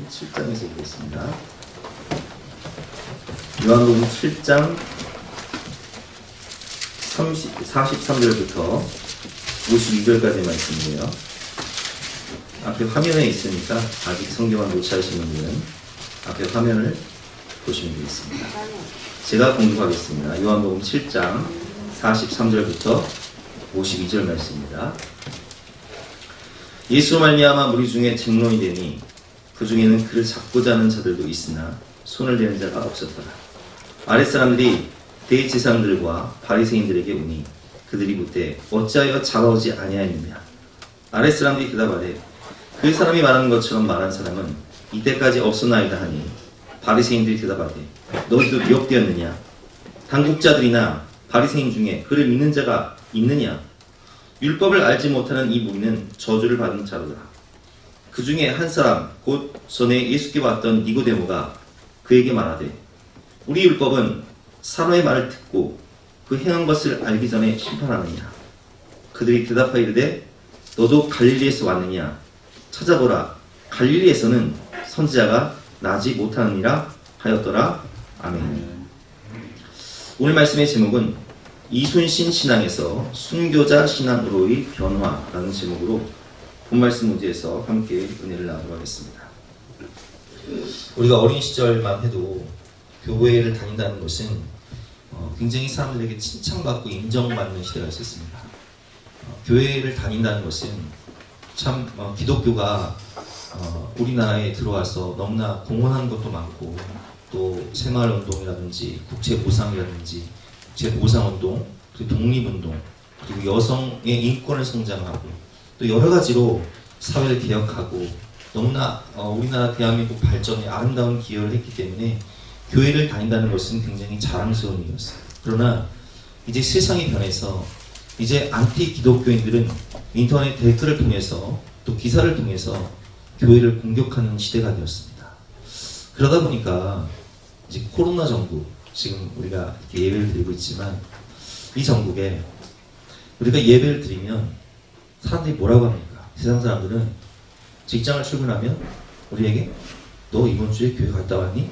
요한복음 7장에서 보겠습니다. 요한복음 7장 43절부터 52절까지 말씀이에요. 앞에 화면에 있으니까 아직 성경을 못 찾으시는 분은 앞에 화면을 보시면 되겠습니다. 제가 공부하겠습니다. 요한복음 7장 43절부터 52절 말씀입니다. 예수로 말미암아 무리 중에 증론이 되니 그 중에는 그를 잡고자 하는 자들도 있으나 손을 대는 자가 없었더라. 아랫사람들이 대제사장들과 바리새인들에게 오니 그들이 묻되 어찌하여 잡아오지 아니하였느냐. 아랫사람들이 대답하되 그 사람이 말하는 것처럼 말한 사람은 이때까지 없었나이다 하니 바리새인들이 대답하되 너희도 미혹되었느냐. 당국자들이나 바리새인 중에 그를 믿는 자가 있느냐. 율법을 알지 못하는 이 무리는 저주를 받은 자로다. 그 중에 한 사람 곧 전에 예수께 왔던 니고데모가 그에게 말하되 우리 율법은 사람의 말을 듣고 그 행한 것을 알기 전에 심판하느냐. 그들이 대답하여 이르되 너도 갈릴리에서 왔느냐. 찾아보라. 갈릴리에서는 선지자가 나지 못하느니라 하였더라. 아멘. 오늘 말씀의 제목은 이순신 신앙에서 순교자 신앙으로의 변화라는 제목으로 본 말씀 문제에서 함께 은혜를 나누도록 하겠습니다. 우리가 어린 시절만 해도 교회를 다닌다는 것은 굉장히 사람들에게 칭찬받고 인정받는 시대가 있었습니다. 교회를 다닌다는 것은 참 기독교가 우리나라에 들어와서 너무나 공헌한 것도 많고 또 생활운동이라든지 국제보상이라든지 국제보상운동, 그리고 독립운동, 그리고 여성의 인권을 성장하고 또 여러 가지로 사회를 개혁하고 너무나 우리나라 대한민국 발전에 아름다운 기여를 했기 때문에 교회를 다닌다는 것은 굉장히 자랑스러운 일이었어요. 그러나 이제 세상이 변해서 이제 안티 기독교인들은 인터넷 댓글을 통해서 또 기사를 통해서 교회를 공격하는 시대가 되었습니다. 그러다 보니까 이제 코로나 정부, 지금 우리가 이렇게 예배를 드리고 있지만 이 전국에 우리가 예배를 드리면 사람들이 뭐라고 합니까? 세상 사람들은 직장을 출근하면 우리에게 너 이번 주에 교회 갔다 왔니?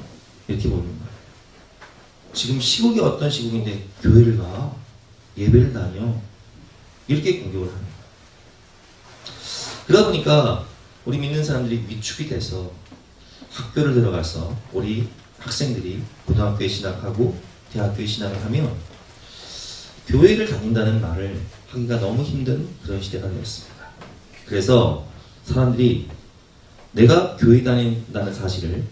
이렇게 보는 거예요. 지금 시국이 어떤 시국인데 교회를 가? 예배를 다녀? 이렇게 공격을 하는 거예요. 그러다 보니까 우리 믿는 사람들이 위축이 돼서 학교를 들어가서 우리 학생들이 고등학교에 진학하고 대학교에 진학을 하면 교회를 다닌다는 말을 하기가 너무 힘든 그런 시대가 되었습니다. 그래서 사람들이 내가 교회 다닌다는 사실을,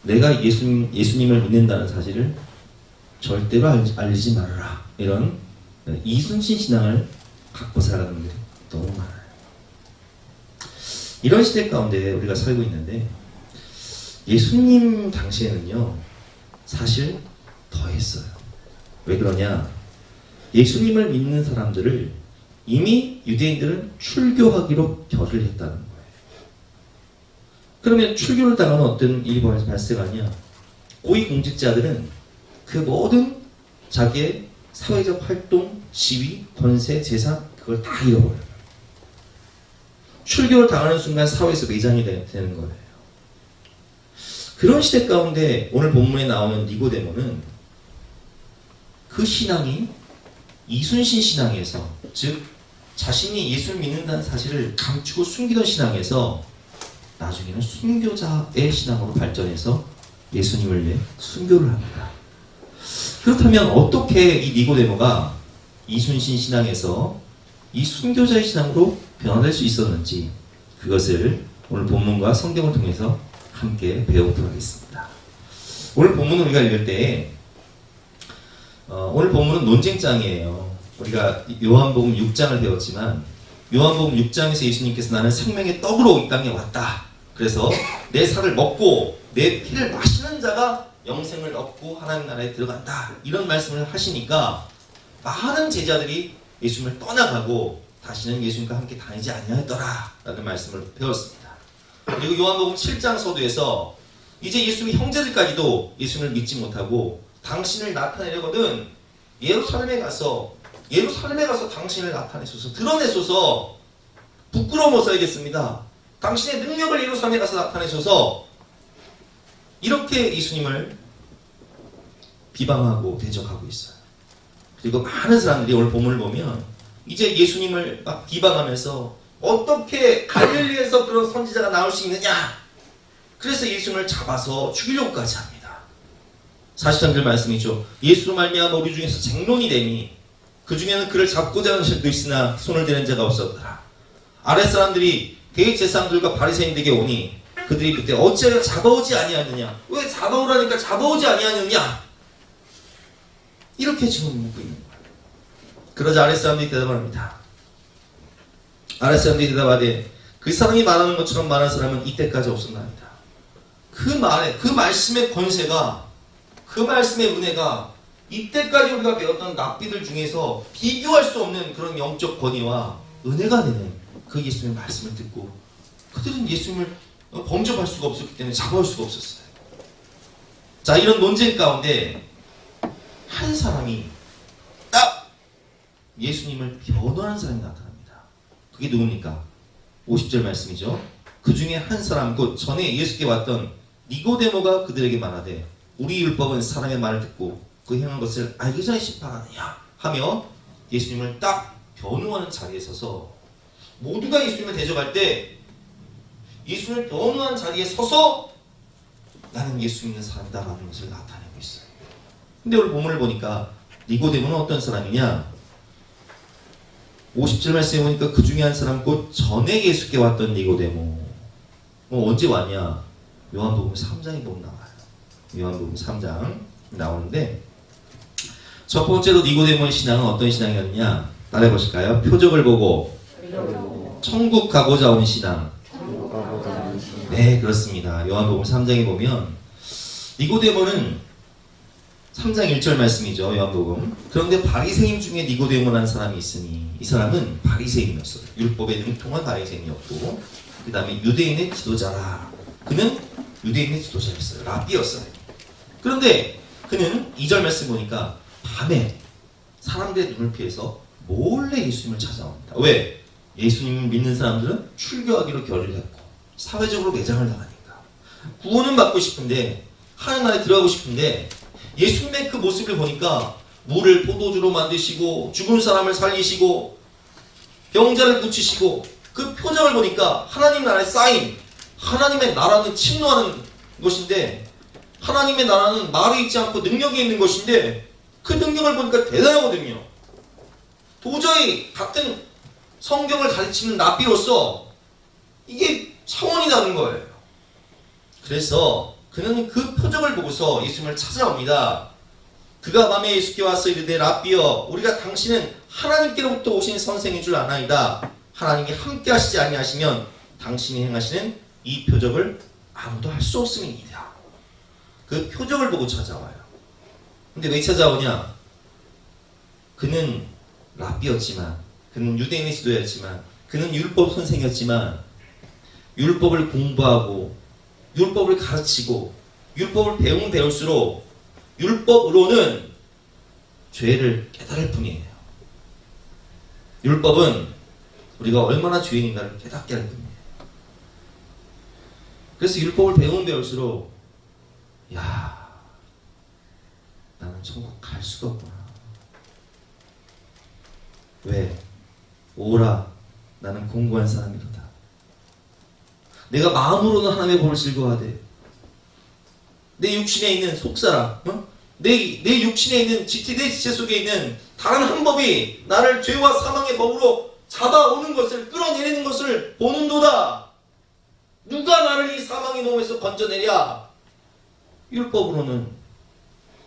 내가 예수님을 믿는다는 사실을 절대로 알리지 말아라. 이런 이순신 신앙을 갖고 살아가는 분들이 너무 많아요. 이런 시대 가운데 우리가 살고 있는데 예수님 당시에는요 사실 더했어요. 왜 그러냐? 예수님을 믿는 사람들을 이미 유대인들은 출교하기로 결을 했다는 거예요. 그러면 출교를 당하는 어떤 일이 발생하냐? 고위공직자들은 그 모든 자기의 사회적 활동, 지위, 권세, 재산 그걸 다 잃어버려요. 출교를 당하는 순간 사회에서 매장이 되는 거예요. 그런 시대 가운데 오늘 본문에 나오는 니고데모는 그 신앙이 이순신 신앙에서, 즉 자신이 예수를 믿는다는 사실을 감추고 숨기던 신앙에서 나중에는 순교자의 신앙으로 발전해서 예수님을 위해 순교를 합니다. 그렇다면 어떻게 이 니고데모가 이순신 신앙에서 이 순교자의 신앙으로 변화될 수 있었는지 그것을 오늘 본문과 성경을 통해서 함께 배워보도록 하겠습니다. 오늘 본문을 우리가 읽을 때 오늘 본문은 논쟁장이에요. 우리가 요한복음 6장을 배웠지만 요한복음 6장에서 예수님께서 나는 생명의 떡으로 이 땅에 왔다. 그래서 내 살을 먹고 내 피를 마시는 자가 영생을 얻고 하나님 나라에 들어간다. 이런 말씀을 하시니까 많은 제자들이 예수님을 떠나가고 다시는 예수님과 함께 다니지 아니하였더라 라는 말씀을 배웠습니다. 그리고 요한복음 7장 서두에서 이제 예수님의 형제들까지도 예수님을 믿지 못하고 당신을 나타내려거든 예루살렘에 가서 당신을 나타내소서, 드러내소서, 부끄러워 못 살겠습니다. 당신의 능력을 예루살렘에 가서 나타내소서 이렇게 예수님을 비방하고 대적하고 있어요. 그리고 많은 사람들이 오늘 본문을 보면 이제 예수님을 막 비방하면서 어떻게 갈릴리에서 그런 선지자가 나올 수 있느냐, 그래서 예수님을 잡아서 죽이려고까지 합니다. 43절 말씀이죠. 예수로 말미암아 우리 중에서 쟁론이 되니 그 중에는 그를 잡고자 하는 자도 있으나 손을 대는 자가 없었더라. 아랫사람들이 대제사장들과 바리새인들에게 오니 그들이 그때 어찌하여 잡아오지 아니하느냐, 왜 잡아오라니까 잡아오지 아니하느냐, 이렇게 지금 묻고 있는 거예요. 그러자 아랫사람들이 대답합니다. 아랫사람들이 대답하되 그 사람이 말하는 것처럼 말한 사람은 이때까지 없었나이다. 그 말씀의 권세가, 그 말씀의 은혜가 이때까지 우리가 배웠던 랍비들 중에서 비교할 수 없는 그런 영적 권위와 은혜가 되는 그 예수님의 말씀을 듣고 그들은 예수님을 범접할 수가 없었기 때문에 잡아올 수가 없었어요. 자, 이런 논쟁 가운데 한 사람이 딱 예수님을 변호하는 사람이 나타납니다. 그게 누굽니까? 50절 말씀이죠. 그 중에 한 사람, 곧 전에 예수께 왔던 니고데모가 그들에게 말하되 우리 율법은 사람의 말을 듣고 그 행한 것을 알기 전에 심판하느냐 하며 예수님을 딱 변호하는 자리에 서서, 모두가 예수님을 대적할 때 예수님을 변호하는 자리에 서서 나는 예수 믿는 사람이다라는 것을 나타내고 있어요. 근데 오늘 본문을 보니까 니고데모는 어떤 사람이냐? 50절 말씀에 보니까 그 중에 한 사람, 곧 전에 예수께 왔던 니고데모. 언제 왔냐? 요한복음 3장에 보면 나와요. 요한복음 3장 나오는데, 첫 번째로 니고데모의 신앙은 어떤 신앙이었냐? 따라해 보실까요? 표적을 보고 천국 가고자 온 신앙. 네, 그렇습니다. 요한복음 3장에 보면 니고데모는 3장 1절 말씀이죠. 요한복음. 그런데 바리새인 중에 니고데모라는 사람이 있으니 이 사람은 바리새인이었어요. 율법에 능통한 바리새인이었고, 그 다음에 유대인의 지도자라. 그는 유대인의 지도자였어요. 랍비였어요. 그런데 그는 2절 말씀 보니까 밤에 사람들의 눈을 피해서 몰래 예수님을 찾아옵니다. 왜? 예수님을 믿는 사람들은 출교하기로 결의했고 사회적으로 매장을 당하니까 구원은 받고 싶은데, 하나님 나라에 들어가고 싶은데, 예수님의 그 모습을 보니까 물을 포도주로 만드시고 죽은 사람을 살리시고 병자를 고치시고 그 표정을 보니까 하나님 나라의 사인, 하나님의 나라는 침노하는 것인데, 하나님의 나라는 말이 있지 않고 능력이 있는 것인데, 그 능력을 보니까 대단하거든요. 도저히 같은 성경을 가르치는 랍비로서 이게 차원이 다른 거예요. 그래서 그는 그 표적을 보고서 예수님을 찾아옵니다. 그가 밤에 예수께 와서 이르되 랍비여, 우리가 당신은 하나님께로부터 오신 선생인 줄 아나이다. 하나님이 함께 하시지 아니하시면 당신이 행하시는 이 표적을 아무도 할 수 없음이니이다. 그 표적을 보고 찾아와요. 근데 왜 찾아오냐? 그는 랍비였지만, 그는 유대인의 지도였지만, 그는 율법 선생이었지만, 율법을 공부하고 율법을 가르치고 율법을 배울수록 율법으로는 죄를 깨달을 뿐이에요. 율법은 우리가 얼마나 죄인인가를 깨닫게 할 뿐이에요. 그래서 율법을 배울수록 야, 나는 천국 갈 수가 없구나. 왜? 오라, 나는 공고한 사람이로다. 내가 마음으로는 하나님의 법을 즐거워하되 내 육신에 있는 속사람, 내 육신에 있는 내 지체 속에 있는 다른 한 법이 나를 죄와 사망의 법으로 잡아오는 것을, 끌어내리는 것을 보는도다. 누가 나를 이 사망의 몸에서 건져내랴? 율법으로는,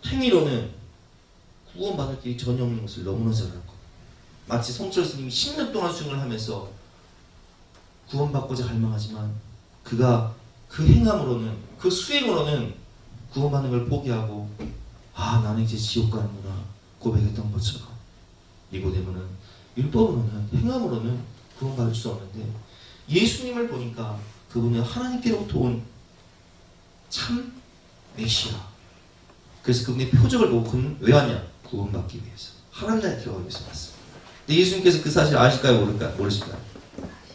행위로는 구원받을 길이 전혀 없는 것을 너무나 잘 알고, 마치 성철 스님이 10년 동안 수행을 하면서 구원받고자 갈망하지만 그가 그 행함으로는, 그 수행으로는 구원받는 걸 포기하고, 아, 나는 이제 지옥 가는구나 고백했던 것처럼, 니고데모는 율법으로는, 행함으로는 구원받을 수 없는데 예수님을 보니까 그분은 하나님께로부터 온 참 메시아. 그래서 그분의 표적을 보고 그는 왜 왔냐? 구원받기 위해서, 하나님 나라에 들어가기 위해서 왔습니다. 근데 예수님께서 그 사실 아실까요? 모르실까요?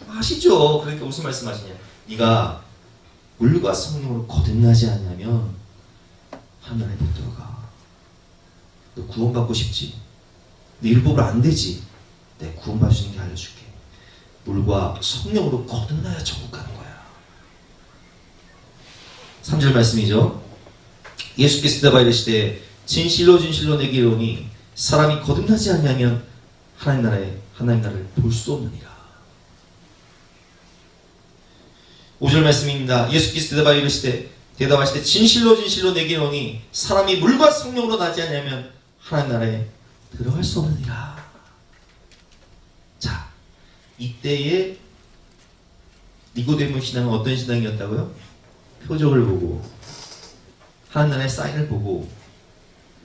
아시죠? 그러니까 무슨 말씀하시냐? 네가 물과 성령으로 거듭나지 않냐면 하늘에 못 들어가. 너 구원받고 싶지? 너 율법으로 안 되지? 내 구원받을 수 있는 게 알려줄게. 물과 성령으로 거듭나야 천국 가는 거야. 3절 말씀이죠. 예수께서 대답하여 이르시되 진실로 진실로 내게 이르노니 사람이 거듭나지 않냐면 하나님 나라를 볼 수 없느니라. 5절 말씀입니다. 예수께서 대답하시되 진실로 진실로 내게 이르노니 사람이 물과 성령으로 나지 않냐면 하나님 나라에 들어갈 수 없느니라. 자, 이때의 니고데모 신앙은 어떤 신앙이었다고요? 표적을 보고 하나님 나라의 사인을 보고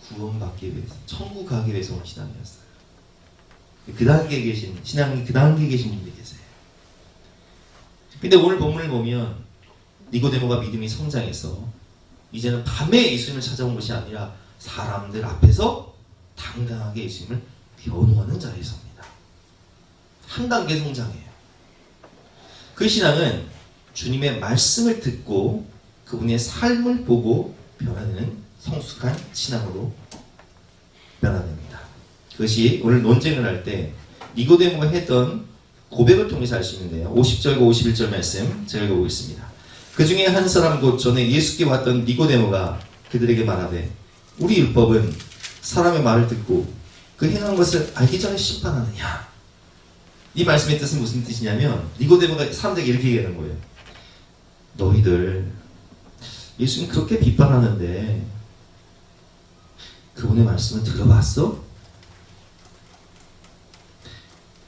구원받기 위해서, 천국 가기 위해서 온 신앙이었어요. 그 단계에 계신, 신앙이 그 단계에 계신 분들이 계세요. 근데 오늘 본문을 보면 니고데모가 믿음이 성장해서 이제는 밤에 예수님을 찾아온 것이 아니라 사람들 앞에서 당당하게 예수님을 변호하는 자리에 섭니다. 한 단계 성장해요. 그 신앙은 주님의 말씀을 듣고 그분의 삶을 보고 변화되는 성숙한 신앙으로 변화됩니다. 그것이 오늘 논쟁을 할 때 니고데모가 했던 고백을 통해서 알 수 있는데요. 50절과 51절 말씀 제가 읽어보겠습니다. 그 중에 한 사람 곧 전에 예수께 왔던 니고데모가 그들에게 말하되 우리 율법은 사람의 말을 듣고 그 행한 것을 알기 전에 심판하느냐. 이 말씀의 뜻은 무슨 뜻이냐면 니고데모가 사람들에게 이렇게 얘기하는 거예요. 너희들 예수님 그렇게 비판하는데 그분의 말씀을 들어봤어?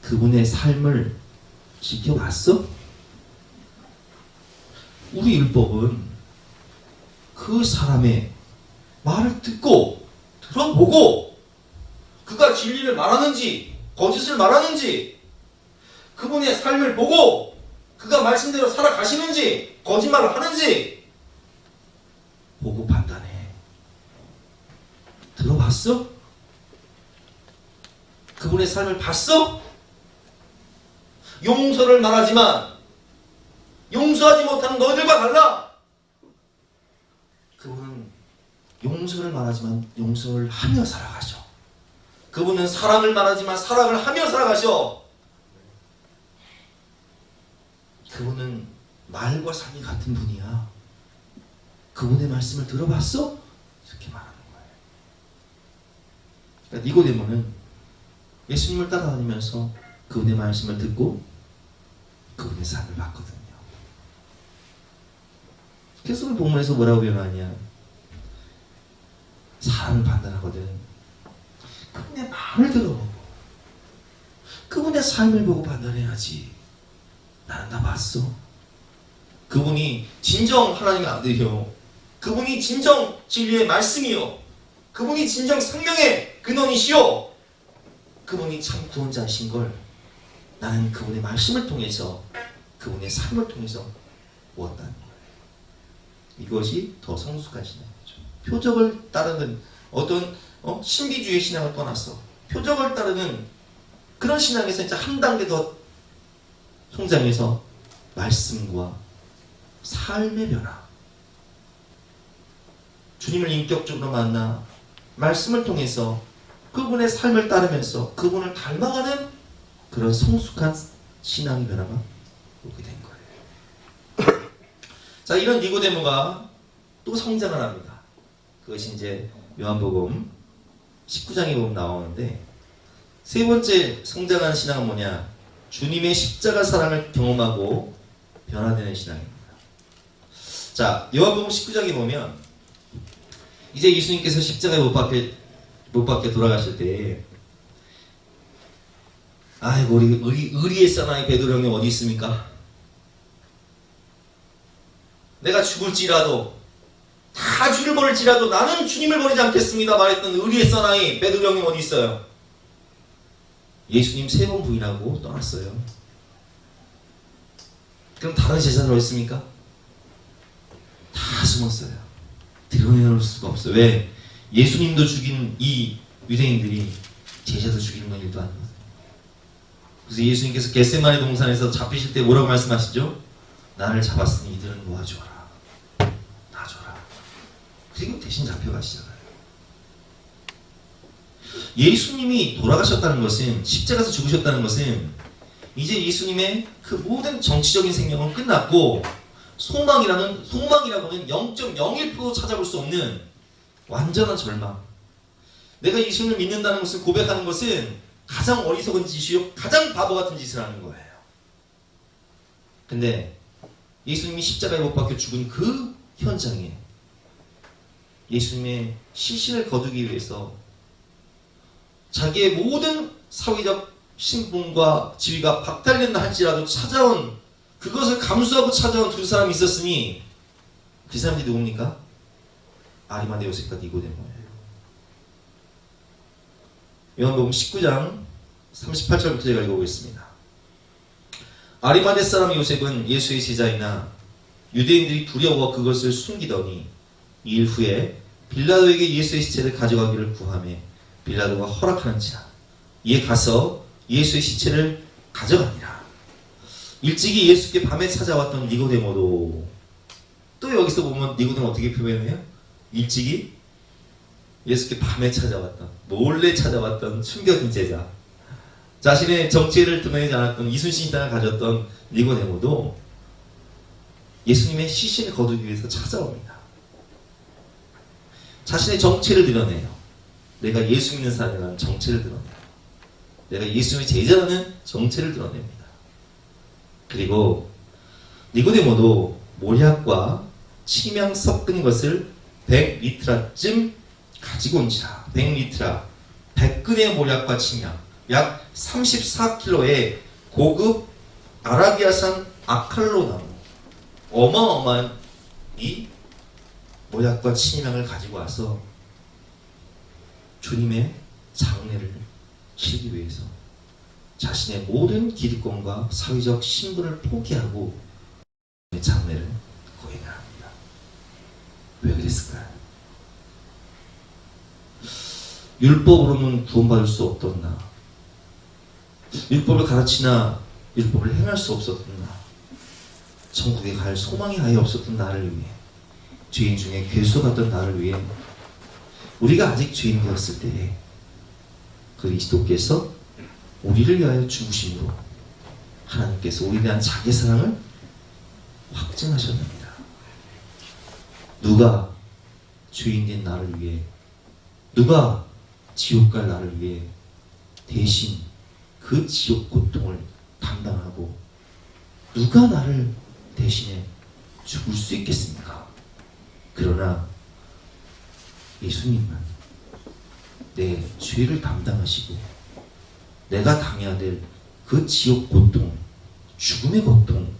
그분의 삶을 지켜봤어? 우리 율법은 그 사람의 말을 듣고 들어보고 그가 진리를 말하는지 거짓을 말하는지 그분의 삶을 보고 그가 말씀대로 살아가시는지 거짓말을 하는지 보고 판단해. 들어봤어? 그분의 삶을 봤어? 용서를 말하지만 용서하지 못하는 너희들과 달라. 그분은 용서를 말하지만 용서를 하며 살아가셔. 그분은 사랑을 말하지만 사랑을 하며 살아가셔. 그분은 말과 삶이 같은 분이야. 그분의 말씀을 들어봤어? 이렇게 말하는 거예요. 그러니까 니고데모는 예수님을 따라다니면서 그분의 말씀을 듣고 그분의 삶을 봤거든요. 그래서 오늘 본문에서 뭐라고 변하냐? 사람을 판단하거든. 그분의 말을 들어보고 그분의 삶을 보고 판단해야지. 나는 다 봤어. 그분이 진정 하나님의 아들이요. 그분이 진정 진리의 말씀이요. 그분이 진정 생명의 근원이시요. 그분이 참 구원자이신 걸 나는 그분의 말씀을 통해서 그분의 삶을 통해서 보았다는 거예요. 이것이 더 성숙한 신앙이죠. 표적을 따르는 어떤 신비주의 신앙을 떠나서 표적을 따르는 그런 신앙에서 이제 한 단계 더 성장해서 말씀과 삶의 변화. 주님을 인격적으로 만나 말씀을 통해서 그분의 삶을 따르면서 그분을 닮아가는 그런 성숙한 신앙의 변화가 오게 된 거예요. 자, 이런 니고데모가 또 성장을 합니다. 그것이 이제 요한복음 19장에 보면 나오는데 세 번째 성장하는 신앙은 뭐냐? 주님의 십자가 사랑을 경험하고 변화되는 신앙입니다. 자, 요한복음 19장에 보면 이제 예수님께서 십자가에 못 박혀 돌아가실 때 아이고 우리 의리의 사나이 베드로 형님 어디 있습니까? 내가 죽을지라도 다 주를 버릴지라도 나는 주님을 버리지 않겠습니다 말했던 의리의 사나이 베드로 형님 어디 있어요? 예수님 3번 부인하고 떠났어요. 그럼 다른 제자들 어디 있습니까? 다 숨었어요. 드러내놓을 수가 없어요. 왜? 예수님도 죽인 이 유대인들이 제자도 죽이는 건 일도 아니거든요. 그래서 예수님께서 겟세마네 동산에서 잡히실 때 뭐라고 말씀하시죠? 나를 잡았으니 이들은 놓아주어라. 그리고 대신 잡혀가시잖아요. 예수님이 돌아가셨다는 것은, 십자가에서 죽으셨다는 것은 이제 예수님의 그 모든 정치적인 생명은 끝났고 소망이라고는 0.01% 찾아볼 수 없는 완전한 절망. 내가 예수님을 믿는다는 것을 고백하는 것은 가장 어리석은 짓이요, 가장 바보 같은 짓을 하는 거예요. 근데 예수님이 십자가에 못 박혀 죽은 그 현장에 예수님의 시신을 거두기 위해서 자기의 모든 사회적 신분과 지위가 박탈된다 할지라도 찾아온, 그것을 감수하고 찾아온 두 사람이 있었으니 그 사람들이 누굽니까? 아리마대 요셉과 니고데모예요. 요한복음 19장 38절부터 제가 읽어보겠습니다. 아리마대 사람 요셉은 예수의 제자이나 유대인들이 두려워 그것을 숨기더니 2일 후에 빌라도에게 예수의 시체를 가져가기를 구하매 빌라도가 허락하는지라. 이에 가서 예수의 시체를 가져가니라. 일찍이 예수께 밤에 찾아왔던 니고데모도, 또 여기서 보면 니고데모 어떻게 표현해요? 일찍이 예수께 밤에 찾아왔던, 몰래 찾아왔던 숨겨진 제자, 자신의 정체를 드러내지 않았던 이순신 신당을 가졌던 니고데모도 예수님의 시신을 거두기 위해서 찾아옵니다. 자신의 정체를 드러내요. 내가 예수 믿는 사람이라는 정체를 드러내요. 내가 예수님의 제자라는 정체를 드러냅니다. 그리고 니고데모도 모략과 침향 섞은 것을 100리트라쯤 가지고 온지라. 100리트라, 100근의 모략과 침향, 약 34kg의 고급 아라비아산 아칼로나무, 어마어마한 이 모략과 침향을 가지고 와서 주님의 장례를 치르기 위해서 자신의 모든 기득권과 사회적 신분을 포기하고 장례를 거행을 합니다. 왜 그랬을까요? 율법으로는 구원받을 수 없던 나, 율법을 가르치나 율법을 행할 수 없었던 나, 천국에 갈 소망이 아예 없었던 나를 위해, 죄인 중에 괴수 같던 나를 위해, 우리가 아직 죄인 되었을 때에 그리스도께서 우리를 위하여 죽으심으로 하나님께서 우리에 대한 자기 사랑을 확증하셨습니다. 누가 죄인된 나를 위해, 누가 지옥 갈 나를 위해 대신 그 지옥 고통을 담당하고 누가 나를 대신해 죽을 수 있겠습니까? 그러나 예수님은 내 죄를 담당하시고 내가 당해야 될 그 지옥 고통, 죽음의 고통,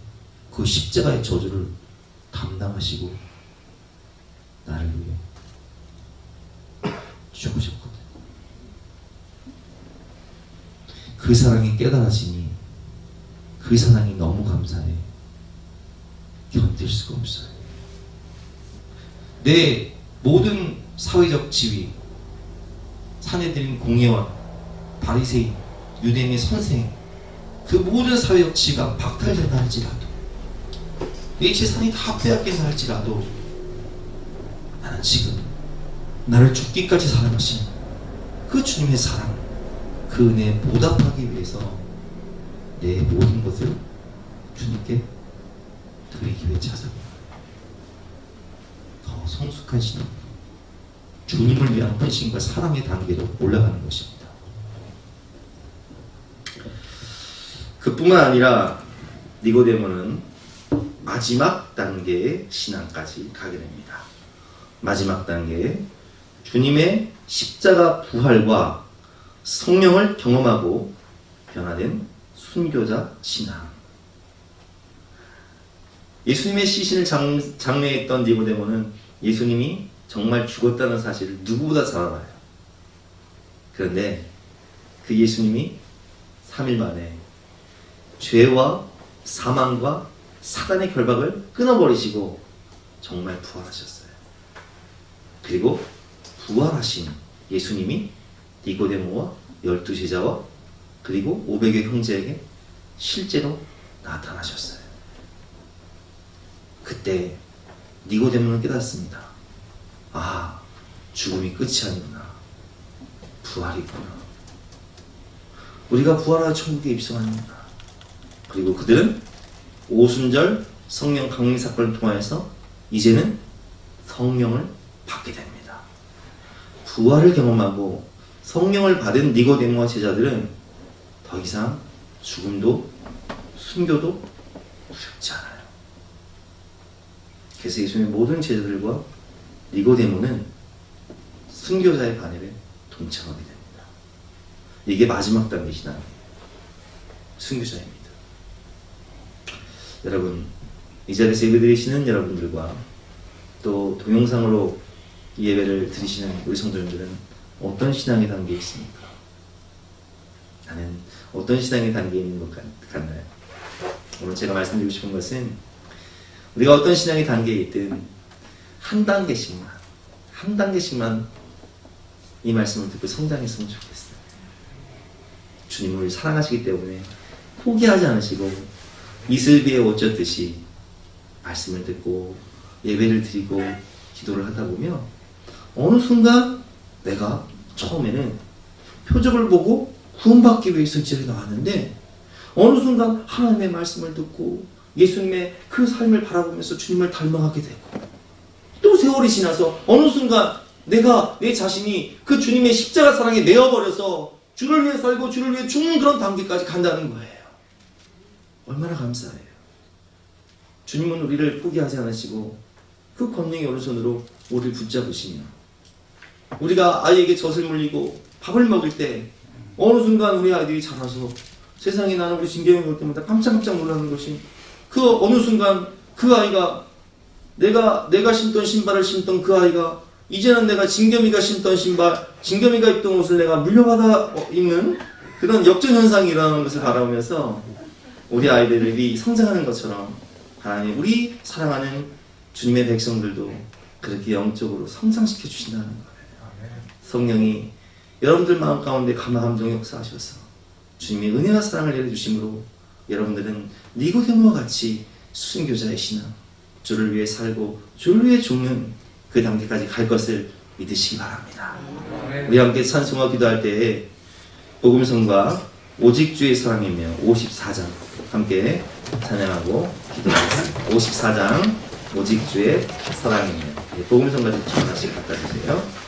그 십자가의 저주를 담당하시고 나를 위해 죽으셨거든요. 그 사랑이 깨달아지니 그 사랑이 너무 감사해. 견딜 수가 없어요. 내 모든 사회적 지위, 사내들인 공예원, 바리새인, 유대인의 선생, 그 모든 사회적 지위가 박탈된다 할지라도, 내 재산이 다 빼앗긴다 할지라도 나는 지금 나를 죽기까지 사랑하신 그 주님의 사랑, 그 은혜에 보답하기 위해서 내 모든 것을 주님께 드리기 위해 찾아옵니다. 더 성숙한 신앙, 주님을 위한 헌신과 사랑의 단계로 올라가는 것입니다. 그뿐만 아니라 니고데모는 마지막 단계의 신앙까지 가게 됩니다. 마지막 단계에 주님의 십자가 부활과 성령을 경험하고 변화된 순교자 신앙. 예수님의 시신을 장례했던 니고데모는 예수님이 정말 죽었다는 사실을 누구보다 잘 알아요. 그런데 그 예수님이 3일 만에 죄와 사망과 사단의 결박을 끊어버리시고 정말 부활하셨어요. 그리고 부활하신 예수님이 니고데모와 12제자와 그리고 500의 형제에게 실제로 나타나셨어요. 그때 니고데모는 깨닫습니다. 아, 죽음이 끝이 아니구나. 부활이구나. 우리가 부활하여 천국에 입성하는구나. 그리고 그들은 오순절 성령 강림 사건을 통하여서 이제는 성령을 받게 됩니다. 부활을 경험하고 성령을 받은 니고데모와 제자들은 더 이상 죽음도 순교도 두렵지 않아요. 그래서 예수님의 모든 제자들과 니고데모는 순교자의 반열에 동참하게 됩니다. 이게 마지막 단계 신앙이에요. 순교자입니다. 여러분, 이 자리에서 예배 드리시는 여러분들과 또 동영상으로 이 예배를 드리시는 우리 성도님들은 어떤 신앙의 단계에 있습니까? 나는 어떤 신앙의 단계에 있는 것 같나요? 오늘 제가 말씀드리고 싶은 것은 우리가 어떤 신앙의 단계에 있든 한 단계씩만 이 말씀을 듣고 성장했으면 좋겠어요. 주님을 사랑하시기 때문에 포기하지 않으시고 이슬비에 옷 젖듯이 말씀을 듣고 예배를 드리고 기도를 하다 보면 어느 순간 내가 처음에는 표적을 보고 구원받기 위해서 이 자리에 나왔는데 어느 순간 하나님의 말씀을 듣고 예수님의 그 삶을 바라보면서 주님을 닮아가게 되고 또 세월이 지나서 어느 순간 내가 내 자신이 그 주님의 십자가 사랑에 매어버려서 주를 위해 살고 주를 위해 죽는 그런 단계까지 간다는 거예요. 얼마나 감사해요. 주님은 우리를 포기하지 않으시고 그 권능의 오른손으로 우리를 붙잡으시며 우리가 아이에게 젖을 물리고 밥을 먹을 때 어느 순간 우리 아이들이 자라서 세상에 나는 우리 진경이 볼 때마다 깜짝깜짝 놀라는 것이 그 어느 순간 그 아이가 내가 신던 신발을 신던 그 아이가 이제는 내가 진겸이가 신던 신발, 진겸이가 입던 옷을 내가 물려받아 입는 그런 역전현상이 일어나는 것을 바라보면서 우리 아이들이 성장하는 것처럼 하나님 우리 사랑하는 주님의 백성들도 그렇게 영적으로 성장시켜 주신다는 거예요. 성령이 여러분들 마음 가운데 감화감동 역사하셔서 주님의 은혜와 사랑을 내려주심으로 여러분들은 니고데모와 같이 순교자의 신앙, 주를 위해 살고 주를 위해 죽는 그 단계까지 갈 것을 믿으시기 바랍니다. 우리 함께 찬송과 기도할 때에 복음성과 오직 주의 사랑이며 54장 함께 찬양하고 기도하겠습니다. 54장 오직 주의 사랑이며 복음성과 하나씩 갖다 주세요.